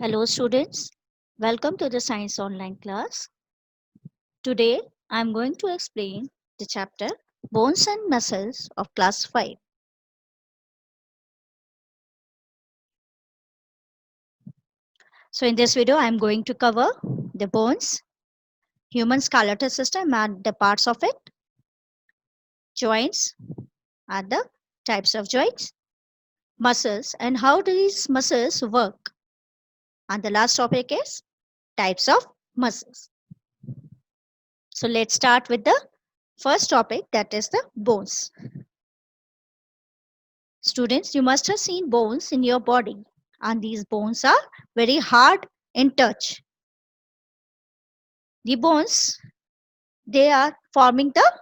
Hello students, welcome to the science online class. Today I am going to explain the chapter Bones and Muscles of class 5. So in this video I am going to cover the bones, human skeletal system and the parts of it, joints and the types of joints, muscles and how these muscles work. And the last topic is types of muscles. So let's start with the first topic, that is the bones. Students, you must have seen bones in your body, and these bones are very hard in touch. The bones, they are forming the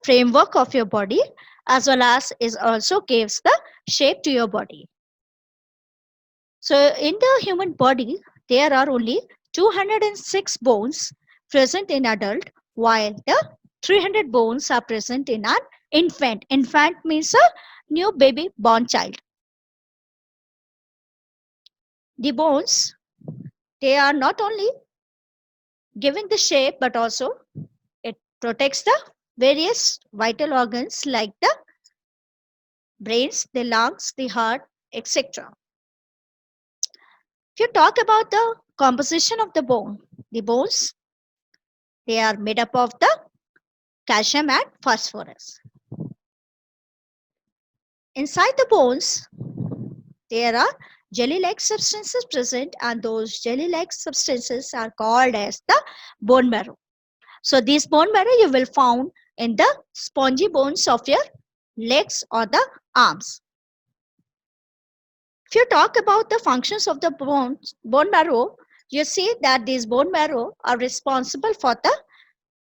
framework of your body, as well as is also gives the shape to your body. So in the human body, there are only 206 bones present in adult, while the 300 bones are present in an infant. Infant means a new baby born child. The bones, they are not only giving the shape, but also it protects the various vital organs like the brains, the lungs, the heart, etc. If you talk about the composition of the bone, the bones, they are made up of the calcium and phosphorus. Inside the bones, there are jelly-like substances present, and those jelly-like substances are called as the bone marrow. So this bone marrow you will found in the spongy bones of your legs or the arms. If you talk about the functions of the bone marrow, you see that these bone marrow are responsible for the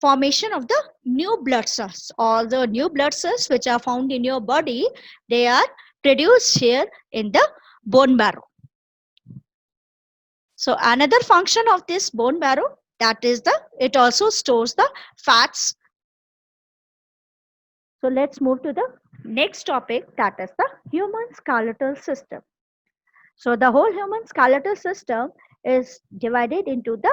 formation of the new blood cells. All the new blood cells which are found in your body, they are produced here in the bone marrow. So another function of this bone marrow, that is it also stores the fats. So let's move to the next topic, that is the human skeletal system. So the whole human skeletal system is divided into the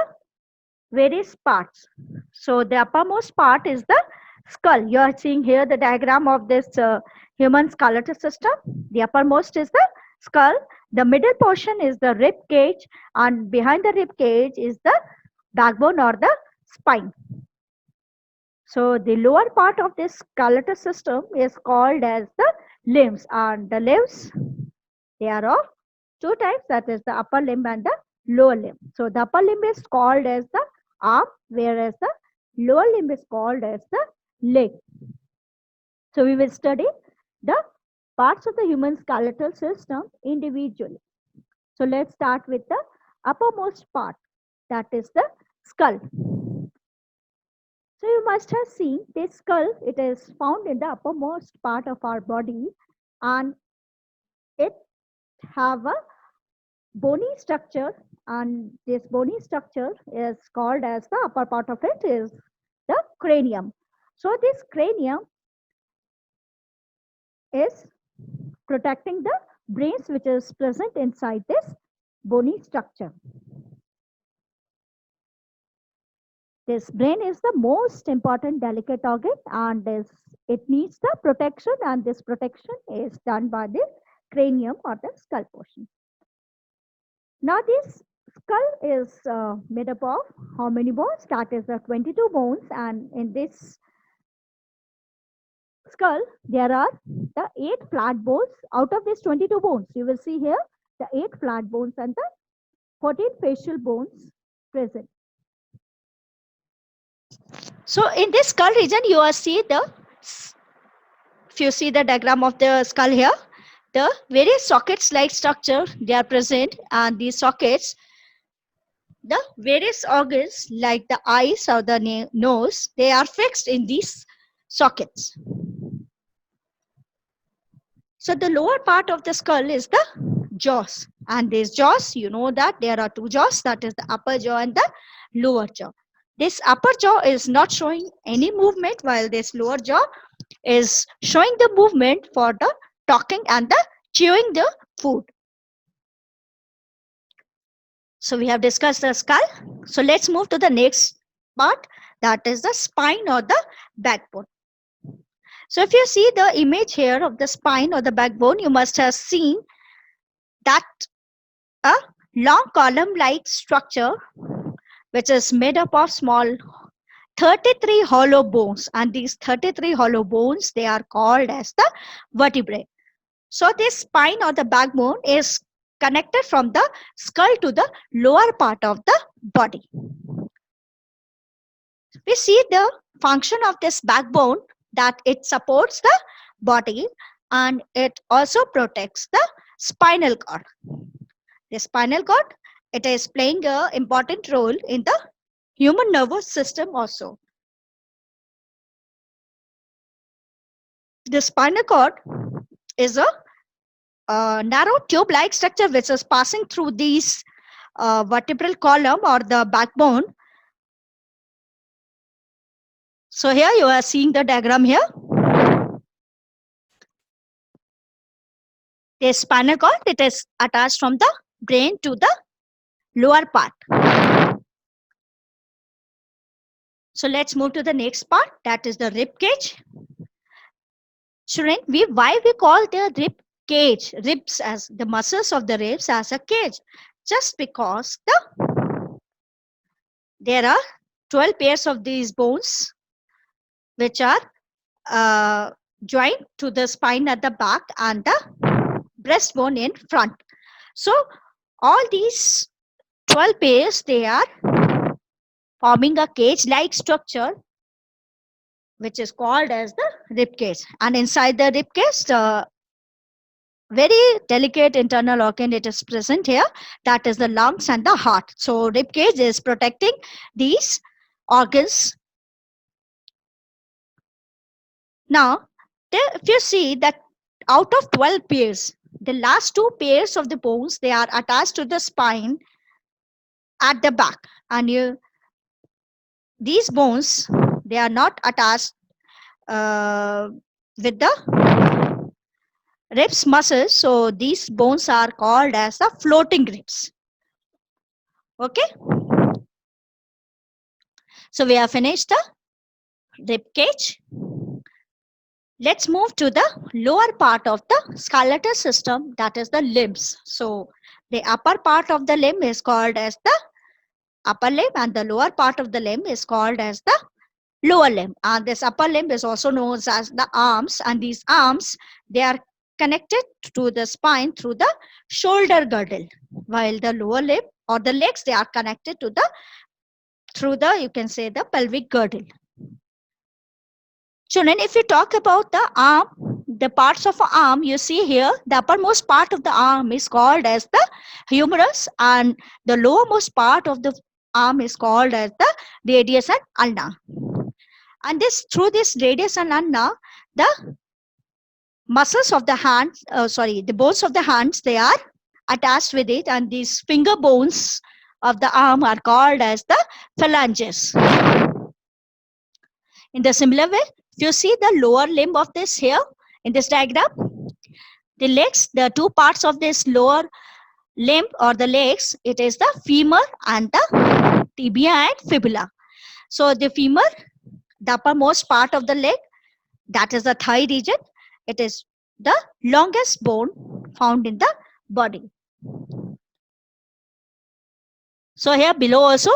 various parts. So the uppermost part is the skull. You are seeing here the diagram of this human skeletal system. The uppermost is the skull. The middle portion is the rib cage, and behind the rib cage is the backbone or the spine. So the lower part of this skeletal system is called as the limbs, and the limbs, they are of two types, that is the upper limb and the lower limb. So the upper limb is called as the arm, whereas the lower limb is called as the leg. So we will study the parts of the human skeletal system individually. So let's start with the uppermost part, that is the skull. So you must have seen this skull. It is found in the uppermost part of our body, and it have a bony structure, and this bony structure is called as the upper part of it is the cranium. So this cranium is protecting the brains which is present inside this bony structure. This brain is the most important delicate organ, and it needs the protection, and this protection is done by the cranium or the skull portion. Now this skull is made up of how many bones? That is the 22 bones, and in this skull there are the 8 flat bones. Out of these 22 bones, you will see here the 8 flat bones and the 14 facial bones present. So in this skull region, you are see if you see the diagram of the skull here, the various sockets like structure, they are present, and these sockets, the various organs like the eyes or the nose, they are fixed in these sockets. So the lower part of the skull is the jaws, and these jaws, you know that there are 2 jaws, that is the upper jaw and the lower jaw. This upper jaw is not showing any movement, while this lower jaw is showing the movement for the talking and the chewing the food. So we have discussed the skull. So let's move to the next part, that is the spine or the backbone. So if you see the image here of the spine or the backbone, you must have seen that a long column like structure which is made up of small 33 hollow bones, and these 33 hollow bones, they are called as the vertebrae. So this spine or the backbone is connected from the skull to the lower part of the body. We see the function of this backbone, that it supports the body and it also protects the spinal cord. The spinal cord, it is playing an important role in the human nervous system also. The spinal cord is a narrow tube-like structure which is passing through these vertebral column or the backbone. So here you are seeing the diagram here. The spinal cord, it is attached from the brain to the lower part. So let's move to the next part, that is the rib cage. Children, why we call the rib cage, ribs as the muscles of the ribs as a cage? Just because there are 12 pairs of these bones which are joined to the spine at the back and the breastbone in front. So all these 12 pairs, they are forming a cage-like structure which is called as the rib cage. And inside the rib cage, the very delicate internal organ it is present here, that is the lungs and the heart. So rib cage is protecting these organs. Now, if you see that out of 12 pairs, the last 2 pairs of the bones, they are attached to the spine at the back, and these bones, they are not attached with the ribs muscles. So these bones are called as the floating ribs. Okay. So we have finished the rib cage. Let's move to the lower part of the skeletal system, that is the limbs. So the upper part of the limb is called as the upper limb, and the lower part of the limb is called as the lower limb. And this upper limb is also known as the arms, and these arms, they are connected to the spine through the shoulder girdle, while the lower limb or the legs, they are connected to the through the, you can say, the pelvic girdle. Children, if you talk about the arm, the parts of an arm, you see here, the uppermost part of the arm is called as the humerus, and the lowermost part of the arm is called as the radius and ulna. And this, through this radius and ulna, the muscles of the hands, the bones of the hands, they are attached with it, and these finger bones of the arm are called as the phalanges. In the similar way, if you see the lower limb of this here in this diagram, the legs, the 2 parts of this lower limb or the legs, it is the femur and the tibia and fibula. So the femur, the uppermost part of the leg, that is the thigh region, it is the longest bone found in the body. So here below also,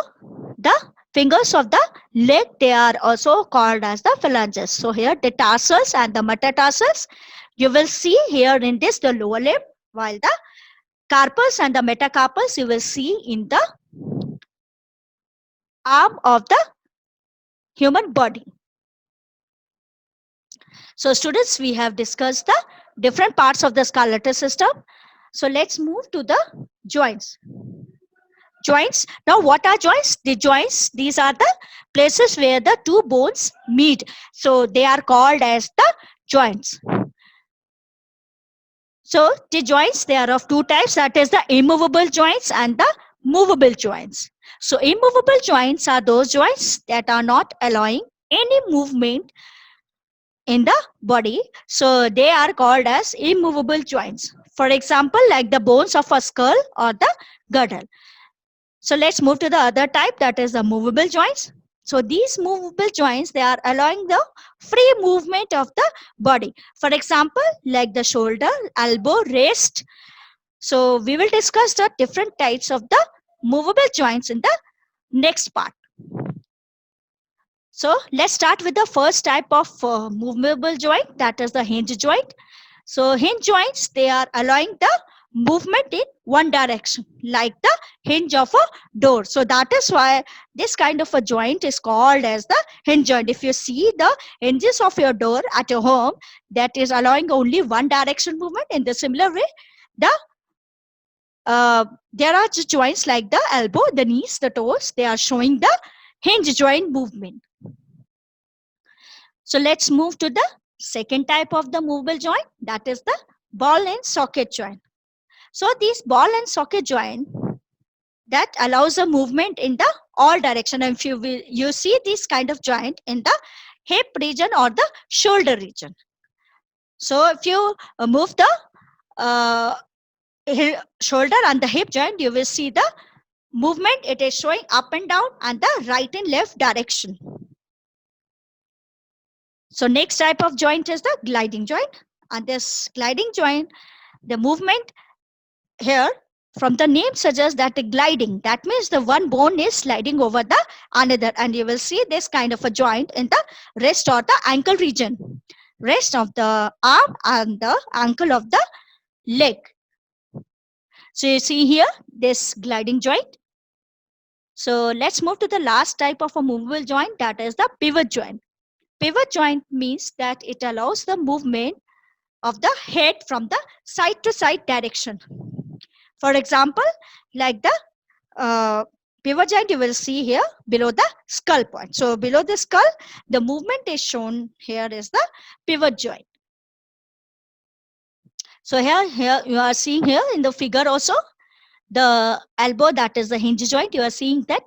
the fingers of the leg, they are also called as the phalanges. So here the tarsals and the metatarsals, you will see here in this the lower limb, while the carpals and the metacarpals you will see in the arm of the human body. So students, we have discussed the different parts of the skeletal system. So let's move to the joints. Joints. Now what are joints? The joints, these are the places where the 2 bones meet. So they are called as the joints. So the joints, they are of 2 types, that is the immovable joints and the movable joints. So immovable joints are those joints that are not allowing any movement in the body. So they are called as immovable joints. For example, like the bones of a skull or the girdle. So let's move to the other type, that is the movable joints. So these movable joints, they are allowing the free movement of the body. For example, like the shoulder, elbow, wrist. So we will discuss the different types of the movable joints in the next part. So let's start with the first type of movable joint, that is the hinge joint. So hinge joints, they are allowing the movement in one direction, like the hinge of a door. So that is why this kind of a joint is called as the hinge joint. If you see the hinges of your door at your home, that is allowing only one direction movement. In the similar way, the there are joints like the elbow, the knees, the toes. They are showing the hinge joint movement. So let's move to the second type of the movable joint, that is the ball and socket joint. So these ball and socket joint, that allows a movement in the all direction. And if you see this kind of joint in the hip region or the shoulder region. So if you move the uh, shoulder and the hip joint, you will see the movement. It is showing up and down and the right and left direction. So next type of joint is the gliding joint. And this gliding joint, the movement here from the name suggests that the gliding, that means the one bone is sliding over the another, and you will see this kind of a joint in the wrist or the ankle region, wrist of the arm and the ankle of the leg. So you see here this gliding joint. So let's move to the last type of a movable joint, that is the pivot joint. Pivot joint means that it allows the movement of the head from the side to side direction. For example, like the pivot joint you will see here below the skull point. So below the skull, the movement is shown here is the pivot joint. So here you are seeing here in the figure also the elbow, that is the hinge joint. You are seeing that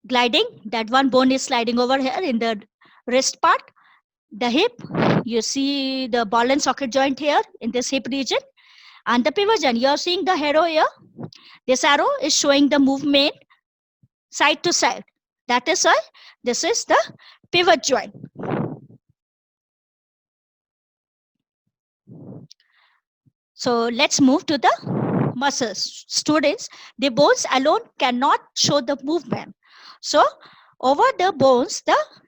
gliding, that one bone is sliding over here in the wrist part. The hip, you see the ball and socket joint here in this hip region. And the pivot joint, you are seeing the arrow here. This arrow is showing the movement side to side. That is why this is the pivot joint. So let's move to the muscles. Students, the bones alone cannot show the movement. So over the bones,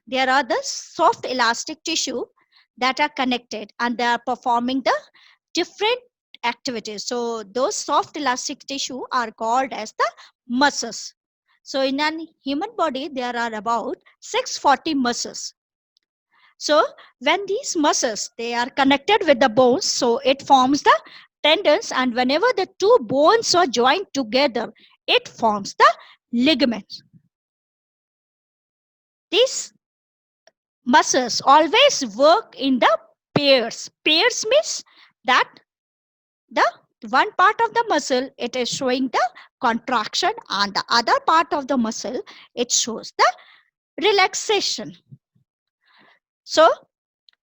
there are the soft elastic tissue that are connected and they are performing the different activities. So those soft elastic tissue are called as the muscles. So in a human body, there are about 640 muscles. So when these muscles, they are connected with the bones, so it forms the tendons, and whenever the two bones are joined together, it forms the ligaments. These muscles always work in the pairs. Pairs means that the one part of the muscle, it is showing the contraction, and the other part of the muscle, it shows the relaxation. So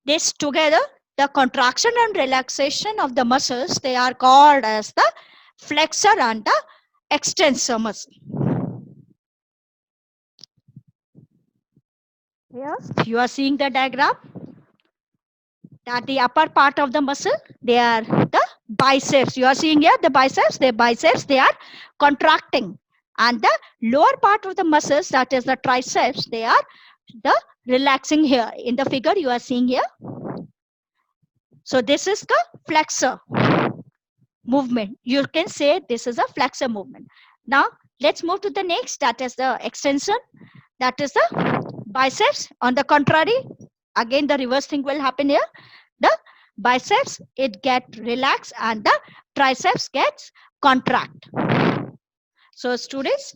this together, the contraction and relaxation of the muscles, they are called as the flexor and the extensor muscle. Here you are seeing the diagram that the upper part of the muscle, they are the biceps. You are seeing here the biceps, they are contracting, and the lower part of the muscles, that is the triceps, they are the relaxing here. In the figure you are seeing here. So this is the flexor movement. You can say this is a flexor movement. Now let's move to the next, that is the extension, that is the biceps. On the contrary, again the reverse thing will happen here. The biceps, it get relaxed and the triceps gets contract. So students,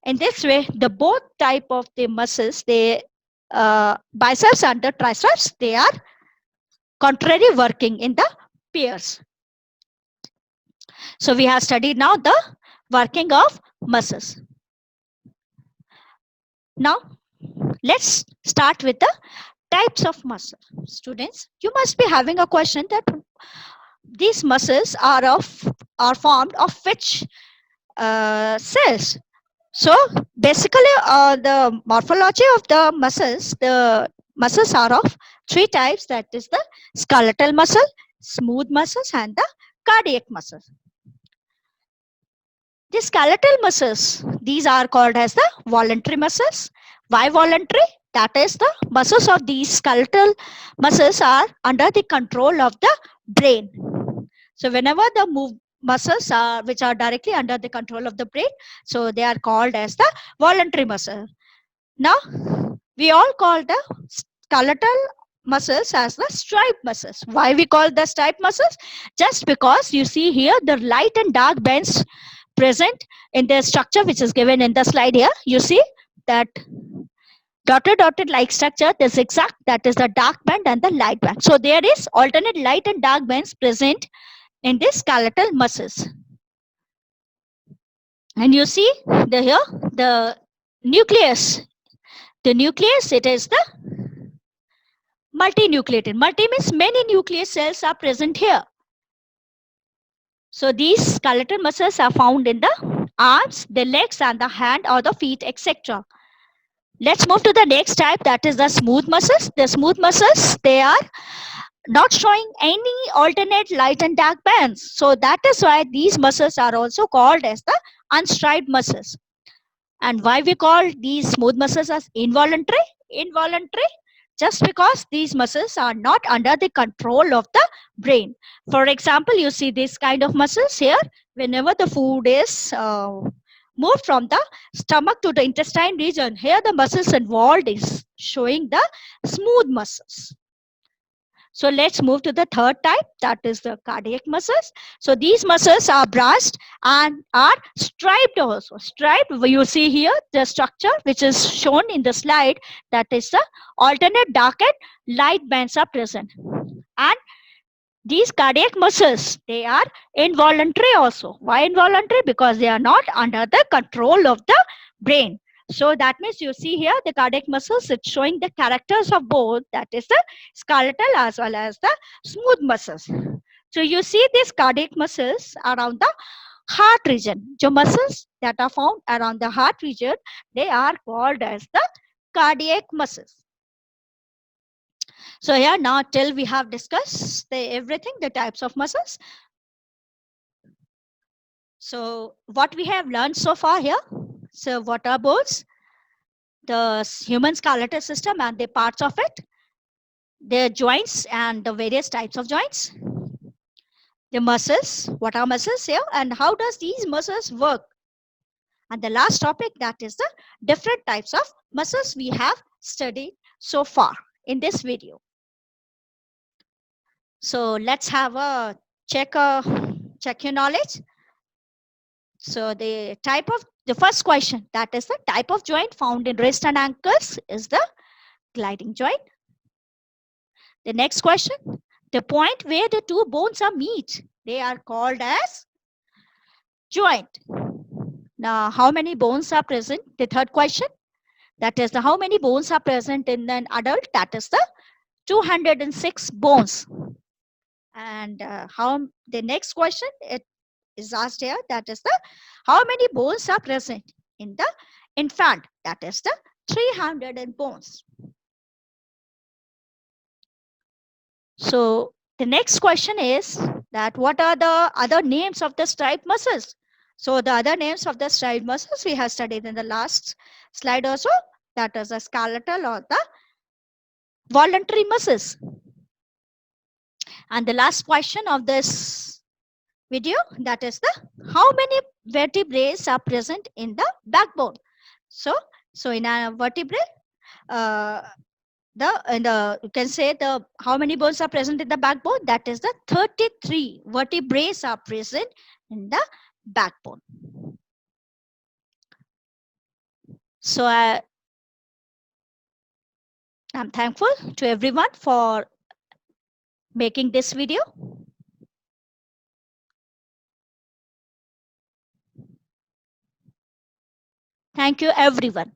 in this way, the both type of the muscles, they biceps and the triceps, they are contrary working in the pairs. So we have studied now the working of muscles. Now let's start with the types of muscle. Students, you must be having a question that these muscles are formed of which cells. So basically, the morphology of the muscles are of three types. That is the skeletal muscle, smooth muscles, and the cardiac muscles. The skeletal muscles, these are called as the voluntary muscles. Why voluntary? That is the muscles of these skeletal muscles are under the control of the brain. So whenever the muscles are which are directly under the control of the brain, so they are called as the voluntary muscle. Now we all call the skeletal muscles as the striped muscles. Why we call the striped muscles? Just because you see here the light and dark bands present in the structure which is given in the slide here. You see that dotted like structure, the zigzag, that is the dark band and the light band. So there is alternate light and dark bands present in the skeletal muscles. And you see here the nucleus. The nucleus, it is the multinucleated. Multi means many nucleus cells are present here. So these skeletal muscles are found in the arms, the legs, and the hand or the feet, etc. Let's move to the next type, that is the smooth muscles. The smooth muscles, they are not showing any alternate light and dark bands. So that is why these muscles are also called as the unstriped muscles. And why we call these smooth muscles as involuntary? Involuntary, just because these muscles are not under the control of the brain. For example, you see this kind of muscles here. Whenever the food is moved from the stomach to the intestine region, here the muscles involved is showing the smooth muscles. So let's move to the third type, that is the cardiac muscles. So these muscles are branched and are striped also. Striped, you see here the structure which is shown in the slide, that is the alternate dark and light bands are present. And these cardiac muscles, they are involuntary also. Why involuntary? Because they are not under the control of the brain. So that means you see here the cardiac muscles, it's showing the characters of both, that is the skeletal as well as the smooth muscles. So you see these cardiac muscles around the heart region. The muscles that are found around the heart region, they are called as the cardiac muscles. So here now till we have discussed everything, the types of muscles. So what we have learned so far here. So what are bones? The human skeletal system and the parts of it, their joints and the various types of joints, the muscles, what are muscles here and how does these muscles work, and the last topic, that is the different types of muscles we have studied so far in this video. So let's have a check your knowledge. So the first question, that is the type of joint found in wrist and ankles, is the gliding joint. The next question, the point where the two bones are meet, they are called as joint. Now, how many bones are present? The third question, that is the how many bones are present in an adult, that is the 206 bones. And the next question, it is asked here, that is the how many bones are present in the infant, that is the 300 bones. So the next question is that what are the other names of the striped muscles? So the other names of the striped muscles we have studied in the last slide also, that is the skeletal or the voluntary muscles. And the last question of this video, that is the how many vertebrae are present in the backbone. So in a vertebrae, you can say the how many bones are present in the backbone, that is the 33 vertebrae are present in the backbone. So I'm thankful to everyone for making this video. Thank you everyone.